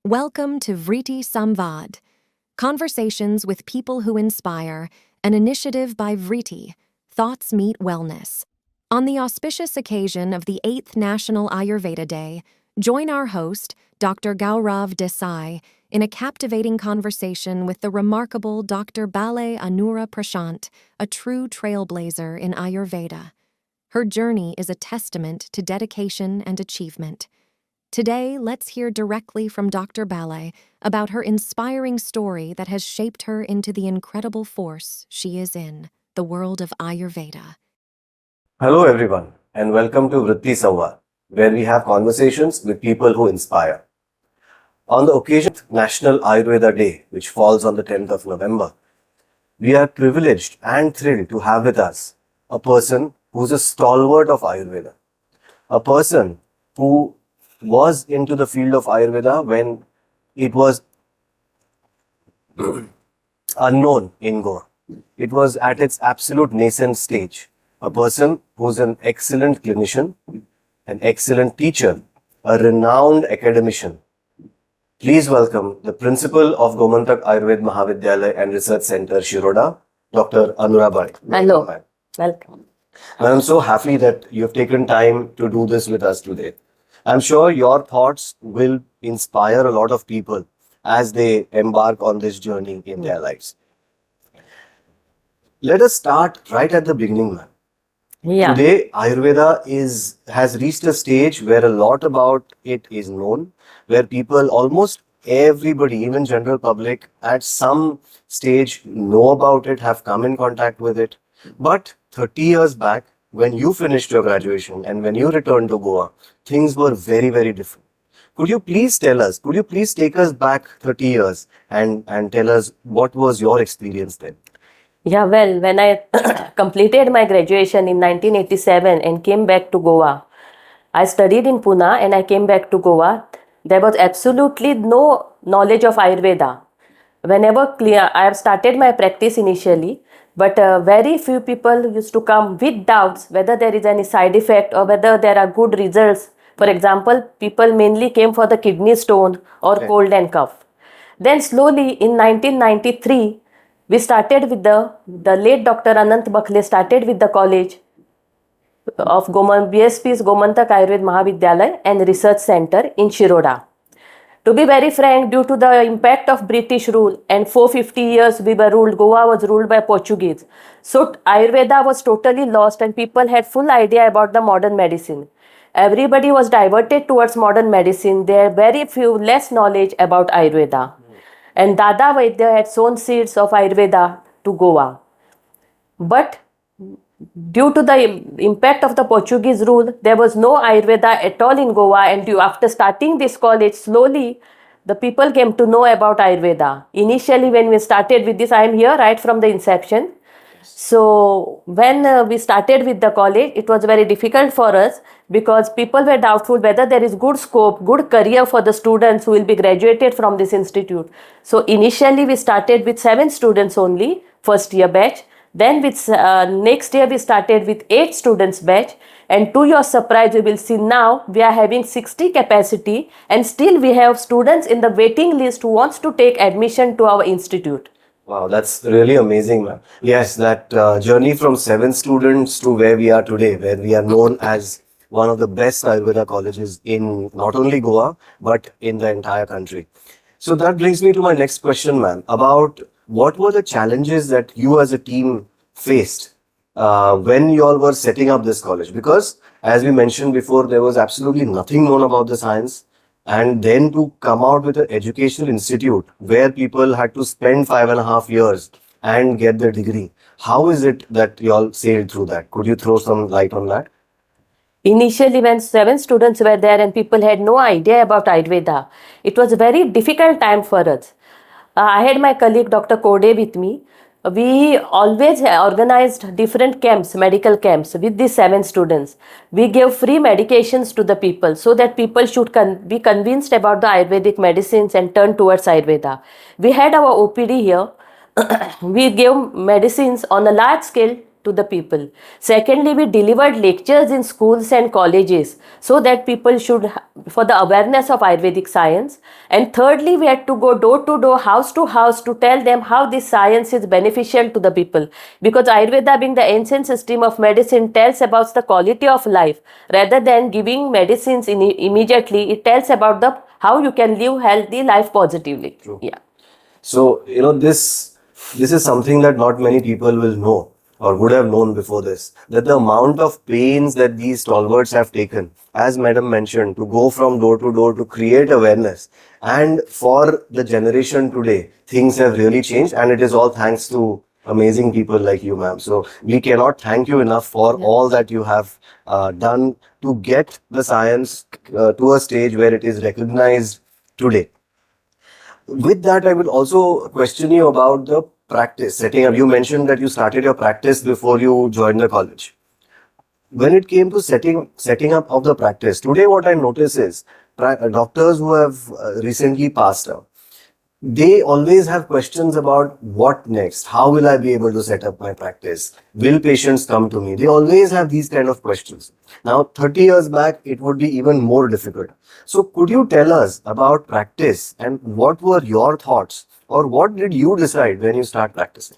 Welcome to Vritti Samvaad Conversations with People Who Inspire, an initiative by Vritti, Thoughts Meet Wellness. On the auspicious occasion of the 8th National Ayurveda Day, join our host, Dr. Gaurav Desai, in a captivating conversation with the remarkable Dr. Bale Anura Prashant, a true trailblazer in Ayurveda. Her journey is a testament to dedication and achievement. Today, let's hear directly from Dr. Bale about her inspiring story that has shaped her into the incredible force she is in, the world of Ayurveda. Hello everyone and welcome to Vritti Samvaad, where we have conversations with people who inspire. On the occasion of National Ayurveda Day, which falls on the 10th of November, we are privileged and thrilled to have with us a person who's a stalwart of Ayurveda, a person who was into the field of Ayurveda when it was unknown in Goa. It was at its absolute nascent stage. A person who's an excellent clinician, an excellent teacher, a renowned academician. Please welcome the principal of Gomantak Ayurveda Mahavidyalaya and Research Center, Shiroda, Dr. Anura Prashant. Hello, welcome. I'm so happy that you've taken time to do this with us today. I'm sure your thoughts will inspire a lot of people as they embark on this journey in their lives. Let us start right at the beginning, ma'am. Yeah. Today, Ayurveda has reached a stage where a lot about it is known, where people, almost everybody, even general public, at some stage know about it, have come in contact with it. But 30 years back, when you finished your graduation and when you returned to Goa, things were very, very different. Could you please take us back 30 years and tell us what was your experience then? Yeah, well, when I completed my graduation in 1987 and came back to Goa, I studied in Pune and I came back to Goa. There was absolutely no knowledge of Ayurveda. I have started my practice initially, but very few people used to come with doubts whether there is any side effect or whether there are good results. For example, people mainly came for the kidney stone or cold and cough. Then slowly in 1993, we started with the late Dr. Anant Bakhle started with the college of BSP's Gomantak Ayurveda Mahavidyalaya and Research Center in Shiroda. To be very frank, due to the impact of British rule and 450 years we were ruled, Goa was ruled by Portuguese. So Ayurveda was totally lost and people had full idea about the modern medicine. Everybody was diverted towards modern medicine. There are very few less knowledge about Ayurveda. And Dada Vaidya had sown seeds of Ayurveda to Goa. But due to the impact of the Portuguese rule, there was no Ayurveda at all in Goa, and after starting this college, slowly the people came to know about Ayurveda. Initially, when we started with this, I am here right from the inception. So when we started with the college, it was very difficult for us because people were doubtful whether there is good scope, good career for the students who will be graduated from this institute. So initially we started with 7 students only, first year batch. Then with next year we started with 8 students batch, and to your surprise we will see now we are having 60 capacity and still we have students in the waiting list who wants to take admission to our institute. Wow, that's really amazing, ma'am. Yes, that journey from 7 students to where we are today, where we are known as one of the best Ayurveda colleges in not only Goa, but in the entire country. So that brings me to my next question, ma'am, about what were the challenges that you as a team faced when you all were setting up this college? Because as we mentioned before, there was absolutely nothing known about the science. And then to come out with an educational institute where people had to spend 5.5 years and get their degree. How is it that you all sailed through that? Could you throw some light on that? Initially, when 7 students were there and people had no idea about Ayurveda, it was a very difficult time for us. I had my colleague Dr. Kode with me. We always organized different camps, medical camps with these 7 students. We gave free medications to the people so that people should be convinced about the Ayurvedic medicines and turn towards Ayurveda. We had our OPD here. We gave medicines on a large scale to to the people. Secondly, we delivered lectures in schools and colleges so that people should, for the awareness of Ayurvedic science. And thirdly, we had to go door to door, house to house to tell them how this science is beneficial to the people. Because Ayurveda, being the ancient system of medicine, tells about the quality of life. Rather than giving medicines immediately, it tells about the how you can live healthy life positively. True. Yeah. So, this is something that not many people will know or would have known before this, that the amount of pains that these stalwarts have taken, as Madam mentioned, to go from door to door to create awareness. And for the generation today, things have really changed, and it is all thanks to amazing people like you, ma'am. So we cannot thank you enough for all that you have done to get the science to a stage where it is recognized today. With that, I will also question you about the practice setting up. You mentioned that you started your practice before you joined the college. When it came to setting up of the practice, today what I notice is doctors who have recently passed out, they always have questions about what next. How will I be able to set up my practice? Will patients come to me? They always have these kind of questions. Now, 30 years back, it would be even more difficult. So, could you tell us about practice and what were your thoughts, or what did you decide when you start practicing?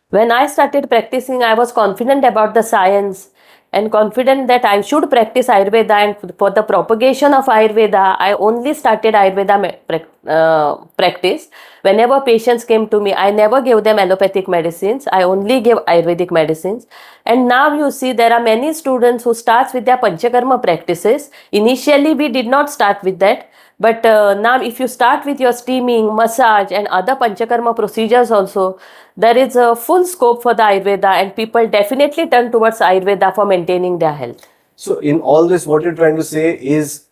When I started practicing, I was confident about the science and confident that I should practice Ayurveda, and for the propagation of Ayurveda, I only started Ayurveda practice. Whenever patients came to me, I never gave them allopathic medicines. I only gave Ayurvedic medicines. And now you see there are many students who starts with their Panchakarma practices. Initially, we did not start with that. But now if you start with your steaming, massage and other Panchakarma procedures also, there is a full scope for the Ayurveda, and people definitely turn towards Ayurveda for maintaining their health. So, in all this, what you're trying to say is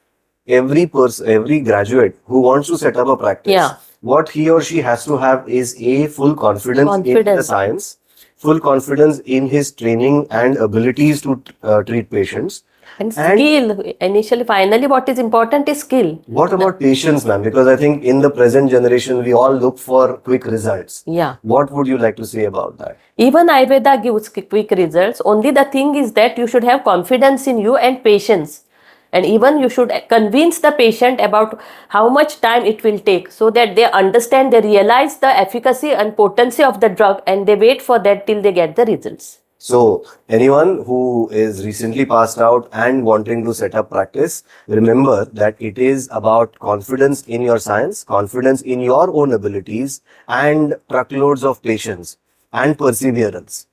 every person, every graduate who wants to set up a practice, what he or she has to have is a full confidence in the science, full confidence in his training and abilities to treat patients. And skill, initially, finally, what is important is skill. What about patience, ma'am? Because I think in the present generation, we all look for quick results. Yeah. What would you like to say about that? Even Ayurveda gives quick results. Only the thing is that you should have confidence in you and patience. And even you should convince the patient about how much time it will take, so that they understand, they realize the efficacy and potency of the drug, and they wait for that till they get the results. So, anyone who is recently passed out and wanting to set up practice, remember that it is about confidence in your science, confidence in your own abilities, and truckloads of patience and perseverance.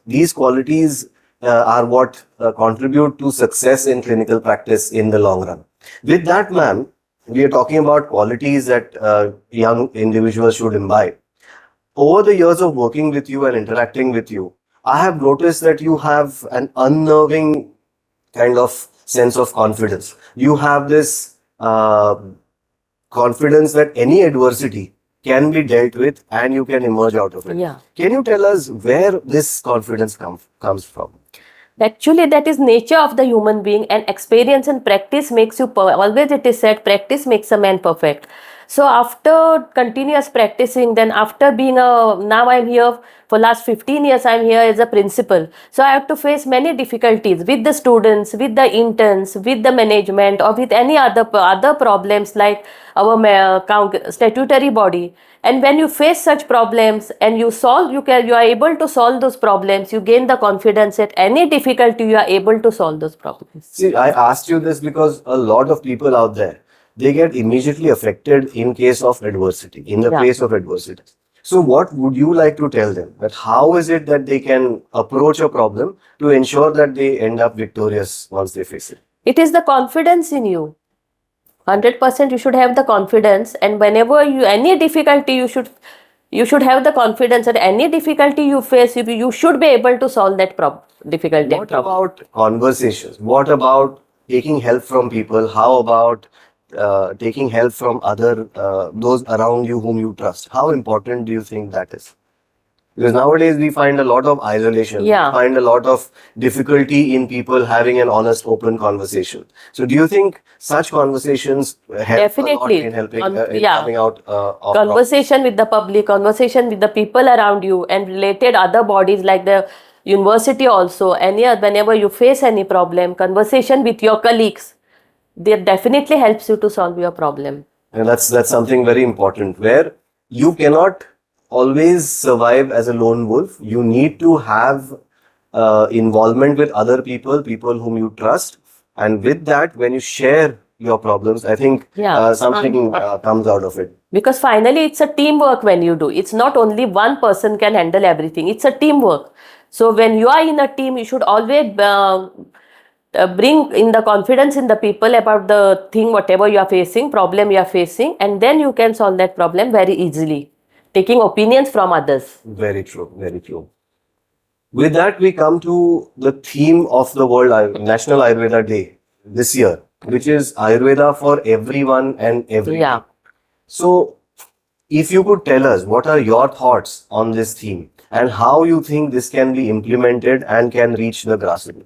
These qualities are what contribute to success in clinical practice in the long run. With that, ma'am, we are talking about qualities that young individuals should imbibe. Over the years of working with you and interacting with you, I have noticed that you have an unnerving kind of sense of confidence. You have this confidence that any adversity can be dealt with and you can emerge out of it. Yeah. Can you tell us where this confidence comes from? Actually, that is nature of the human being, and experience and practice makes you always it is said practice makes a man perfect. So after continuous practicing, then after being now I'm here for last 15 years, I'm here as a principal. So I have to face many difficulties with the students, with the interns, with the management, or with any other problems like our statutory body. And when you face such problems and you are able to solve those problems, you gain the confidence that any difficulty you are able to solve those problems. See, I asked you this because a lot of people out there, they get immediately affected in case of adversity, in the face of adversity. So what would you like to tell them? That how is it that they can approach a problem to ensure that they end up victorious once they face it? It is the confidence in you. 100% you should have the confidence, and whenever any difficulty you should have the confidence that any difficulty you face, you should be able to solve that difficulty. What about conversations? What about taking help from people? How about taking help from those around you whom you trust? How important do you think that is? Because nowadays we find a lot of isolation, we find a lot of difficulty in people having an honest, open conversation. So do you think such conversations help a lot in helping coming out of conversation with the public, conversation with the people around you, and related other bodies like the university also, whenever you face any problem, conversation with your colleagues, they definitely helps you to solve your problem. And that's something very important, where you cannot always survive as a lone wolf. You need to have involvement with other people, people whom you trust, and with that, when you share your problems, I think something comes out of it. Because finally, it's a teamwork when you do. It's not only one person can handle everything. It's a teamwork. So when you are in a team, you should always bring in the confidence in the people about the thing, whatever you are facing, problem you are facing, and then you can solve that problem very easily, taking opinions from others. Very true, very true. With that, we come to the theme of the World National Ayurveda Day this year, which is Ayurveda for everyone and everything. Yeah. So, if you could tell us what are your thoughts on this theme and how you think this can be implemented and can reach the grassroots.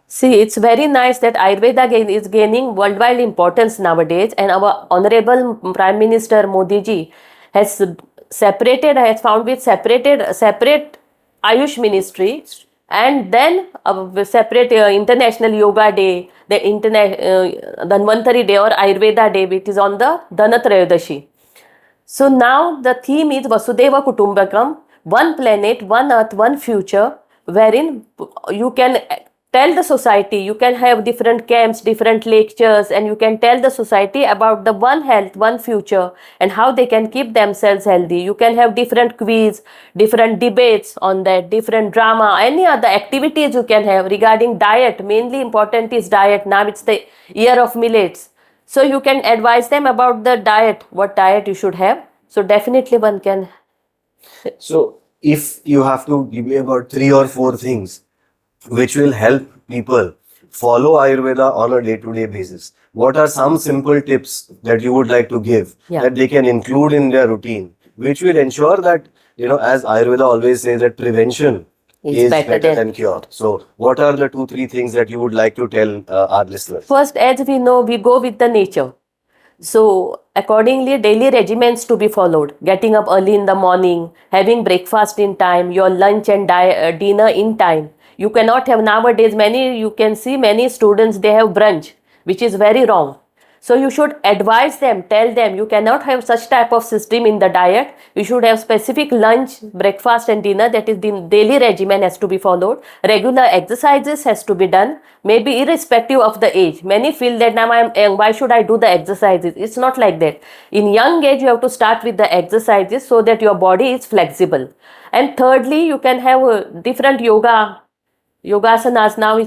See, it's very nice that Ayurveda is gaining worldwide importance nowadays, and our Honorable Prime Minister Modi ji has separated separate Ayush Ministry, and then a separate International Yoga Day, the Dhanvantari Day or Ayurveda Day, which is on the Dhanatrayodashi. So now the theme is Vasudhaiva Kutumbakam, one planet, one earth, one future, wherein you can tell the society, you can have different camps, different lectures, and you can tell the society about the one health, one future, and how they can keep themselves healthy. You can have different quiz, different debates on that, different drama, any other activities you can have regarding diet. Mainly important is diet. Now it's the year of millets. So you can advise them about the diet, what diet you should have. So definitely one can. So, if you have to give me about 3 or 4 things which will help people follow Ayurveda on a day-to-day basis, what are some simple tips that you would like to give that they can include in their routine, which will ensure that, as Ayurveda always says, that prevention is better than cure. So, what are the 2-3 things that you would like to tell our listeners? First, as we know, we go with the nature. So accordingly, daily regimens to be followed. Getting up early in the morning, having breakfast in time, your lunch and dinner in time. You cannot have nowadays you can see many students, they have brunch, which is very wrong. So you should advise them, tell them you cannot have such type of system in the diet. You should have specific lunch, breakfast and dinner, that is the daily regimen has to be followed. Regular exercises has to be done, maybe irrespective of the age. Many feel that now I am young, why should I do the exercises? It's not like that. In young age you have to start with the exercises so that your body is flexible. And thirdly, you can have different yogasanas. Now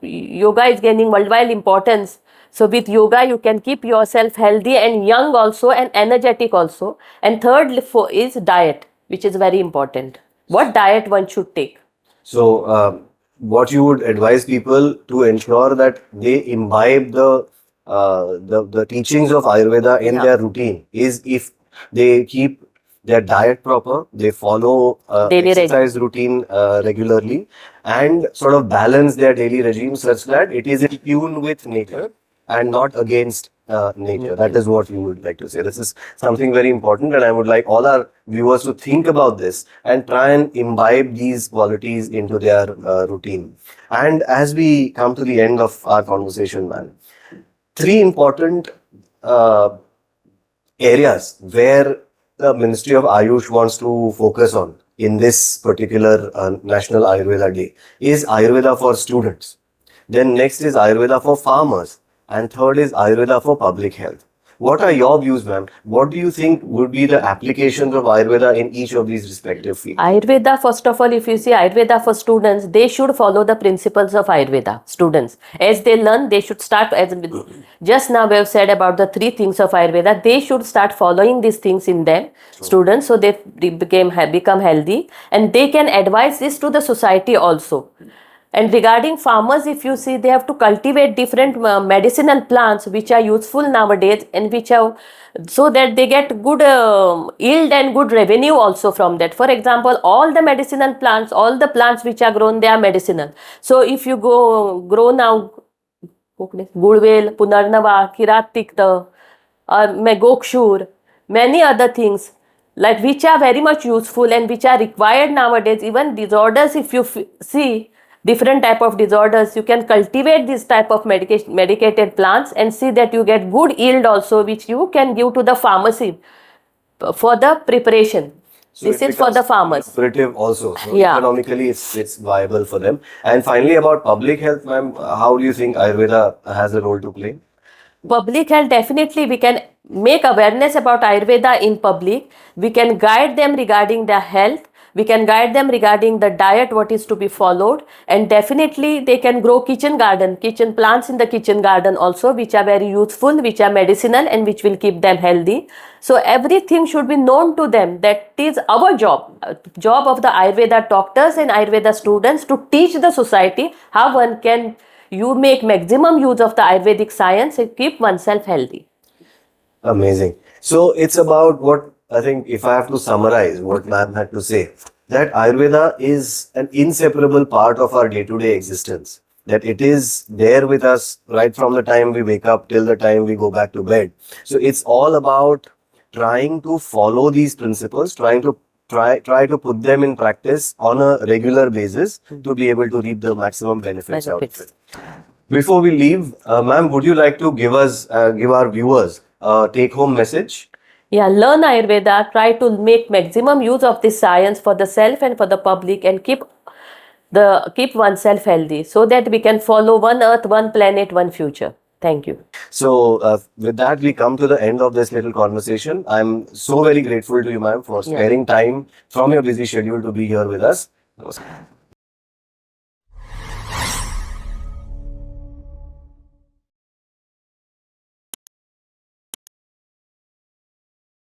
yoga is gaining worldwide importance. So with yoga, you can keep yourself healthy and young also and energetic also. And third is diet, which is very important. What diet one should take? So, what you would advise people to ensure that they imbibe the teachings of Ayurveda in their routine is if they keep their diet proper, they follow Daily exercise routine regularly, and sort of balance their daily regime such that it is in tune with nature and not against nature. That is what you would like to say. This is something very important, and I would like all our viewers to think about this and try and imbibe these qualities into their routine. And as we come to the end of our conversation, man, 3 important areas where the Ministry of Ayush wants to focus on in this particular National Ayurveda Day is Ayurveda for students. Then next is Ayurveda for farmers. And third is Ayurveda for public health. What are your views, ma'am? What do you think would be the applications of Ayurveda in each of these respective fields? Ayurveda, first of all, if you see Ayurveda for students, they should follow the principles of Ayurveda. Students, as they learn, they should start, as just now we have said about the 3 things of Ayurveda, they should start following these things in them, students, so they become healthy, and they can advise this to the society also. And regarding farmers, if you see, they have to cultivate different medicinal plants which are useful nowadays and which are so that they get good yield and good revenue also from that. For example, all the medicinal plants, all the plants which are grown, they are medicinal. So if you grow now Gulvel, Punarnava, Kirat Tikta, Megokshur, many other things, like which are very much useful and which are required nowadays. Even disorders, if you see different type of disorders, you can cultivate this type of medicated plants and see that you get good yield also, which you can give to the pharmacy for the preparation. So this it is for the becomes farmers. lucrative also. So Yeah. economically, it's viable for them. And finally, about public health, ma'am, how do you think Ayurveda has a role to play? Public health, definitely we can make awareness about Ayurveda in public. We can guide them regarding their health. We can guide them regarding the diet, what is to be followed, and definitely they can grow kitchen plants in the kitchen garden also, which are very useful, which are medicinal, and which will keep them healthy. So everything should be known to them. That is our job of the Ayurveda doctors and Ayurveda students, to teach the society how one can make maximum use of the Ayurvedic science and keep oneself healthy. Amazing. So it's about what I think, if I have to summarize what ma'am had to say, that Ayurveda is an inseparable part of our day-to-day existence. That it is there with us right from the time we wake up till the time we go back to bed. So it's all about trying to follow these principles, trying to try to put them in practice on a regular basis to be able to reap the maximum benefits out of it. Before we leave, ma'am, would you like to give our viewers a take-home message? Yeah, learn Ayurveda, try to make maximum use of this science for the self and for the public, and keep oneself healthy, so that we can follow one earth, one planet, one future. Thank you. So with that, we come to the end of this little conversation. I'm so very grateful to you, ma'am, for sparing time from your busy schedule to be here with us. Namaskar.